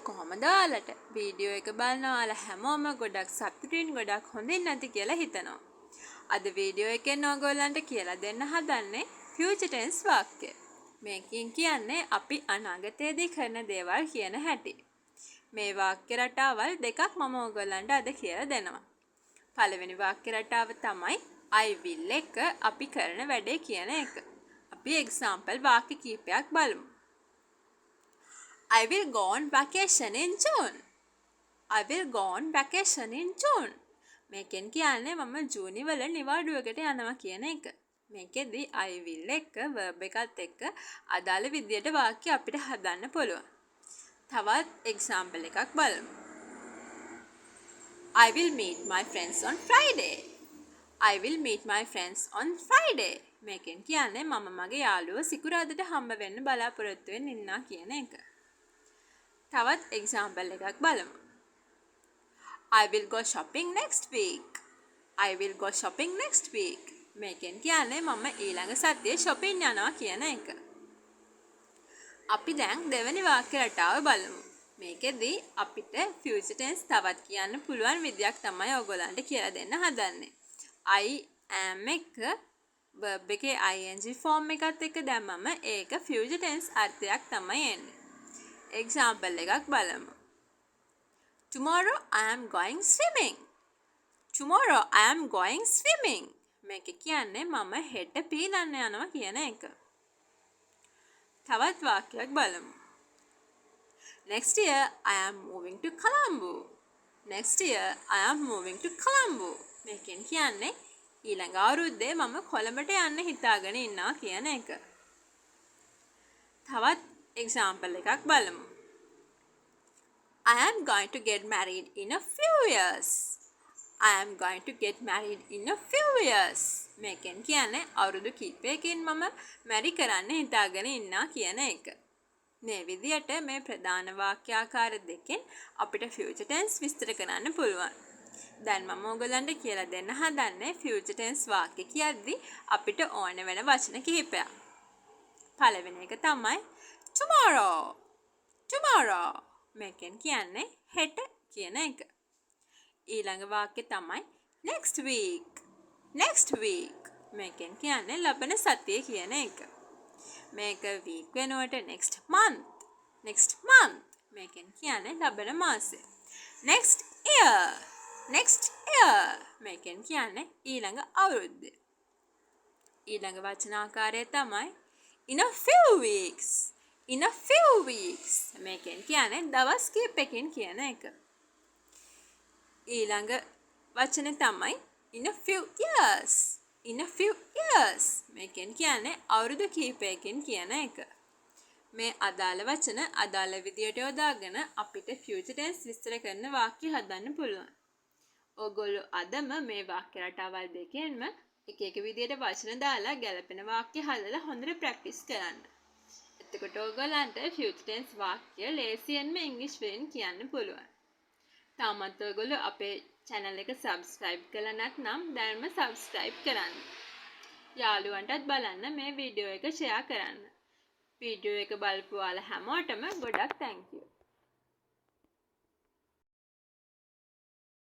කොහොමද ඔයාලට? වීඩියෝ එක බලන ඔයාලා හැමෝම ගොඩක් සතුටින් ගොඩක් හොඳින් නැති කියලා හිතනවා. අද වීඩියෝ එකෙන් ඕගොල්ලන්ට කියලා දෙන්න හදන්නේ future tense වාක්‍ය. මේකෙන් කියන්නේ අපි අනාගතයේදී කරන දේවල් කියන හැටි. මේ වාක්‍ය රටාවල් දෙකක් මම ඕගොල්ලන්ට අද කියලා දෙනවා. පළවෙනි වාක්‍ය රටාව තමයි I will එක අපි කරන වැඩේ කියන එක. අපි example වාක්‍ය කීපයක් බලමු. I will go on vacation in June. I will go on vacation in June. මේකෙන් කියන්නේ මම ජූනි වල නිවාඩුවකට යනවා කියන එක. මේකෙදි I will එක verb එකත් එක්ක අදාළ විදියට වාක්‍ය අපිට හදන්න පුළුවන්. තවත් example එකක් බලමු. I will meet my friends on Friday. I will meet my friends on Friday. මේකෙන් කියන්නේ මම මගේ යාළුවෝ සිකුරාදට හම්බ වෙන්න බලාපොරොත්තු වෙන්න ඉන්නා කියන එක. තවත් example එකක් බලමු. I will go shopping next week. I will go shopping next week. මේකෙන් කියන්නේ මම ඊළඟ සතියේ shopping යනවා කියන එක. අපි දැන් දෙවෙනි වාක්‍ය රටාව බලමු. මේකෙදි අපිට future tense තවත් කියන්න පුළුවන් විදියක් තමයි ඔයගොල්ලන්ට කියලා දෙන්න හදන්නේ. I am එක verb එකේ ing form එකත් එක්ක දැම්මම ඒක future tense අර්ථයක් තමයි එන්නේ. example එකක් බලමු. Tomorrow I am going swimming. Tomorrow I am going swimming. මේක කියන්නේ මම හෙට පීනන්න යනවා කියන එක. තවත් වාක්‍යයක් බලමු. Next year I am moving to Colombo. Next year I am moving to Colombo. මේකෙන් කියන්නේ ඊළඟ අවුරුද්දේ මම කොළඹට යන්න හිතාගෙන ඉන්නවා කියන එක. තවත් example එකක් බලමු. I am going to get married in a few years. I am going to get married in a few years. මේකෙන් කියන්නේ අවුරුදු කිහිපයකින් මම මැරි කරන්න හිතාගෙන ඉන්නා කියන එක. මේ විදියට මේ ප්‍රධාන වාක්‍යාකාර දෙකෙන් අපිට future tense විස්තර කරන්න පුළුවන්. දැන් මම ඔයගලන්ට කියලා දෙන්න හදන්නේ future tense වාක්‍ය කියද්දි අපිට ඕන වෙන වචන කිහිපයක්. පළවෙනි එක තමයි tomorrow. Tomorrow. මේකෙන් කියන්නේ හෙට කියන එක. ඊළඟ වාක්‍ය තමයි next week. Next week. මේකෙන් කියන්නේ ලබන සතිය කියන එක. මේක week වෙනුවට next month. Next month. මේකෙන් කියන්නේ ලබන මාසය. Next year. Next year. මේකෙන් කියන්නේ ඊළඟ අවුරුද්ද. ඊළඟ වචනාකාරය තමයි in a few weeks. In a few weeks. මේකෙන් කියන්නේ දවස් කිහිපයකින් කියන එක. ඊළඟ වචනේ තමයි in a few years. In a few years. මේකෙන් කියන්නේ අවුරුදු කිහිපයකින් කියන එක. මේ අදාළ වචන අදාළ විදියට යොදාගෙන අපිට future tense විස්තර කරන වාක්‍ය හදන්න පුළුවන්. ඕගොල්ලෝ අදම මේ වාක්‍ය රටාවල් දෙකෙන්ම එක එක විදියට වචන දාලා ගැලපෙන වාක්‍ය හදලා හොඳට ප්‍රැක්ටිස් කරන්න. එතකොට ඕගොල්ලන්ට future tense වාක්‍ය ලේසියෙන්ම ඉංග්‍රීසි වලින් කියන්න පුළුවන්. තාමත් ඔයගොල්ලෝ අපේ channel එක subscribe කරලා නැත්නම් දැන්ම subscribe කරන්න. යාළුවන්ටත් බලන්න මේ වීඩියෝ එක share කරන්න. වීඩියෝ එක බලපු ඔයාලා හැමෝටම ගොඩක් thank you.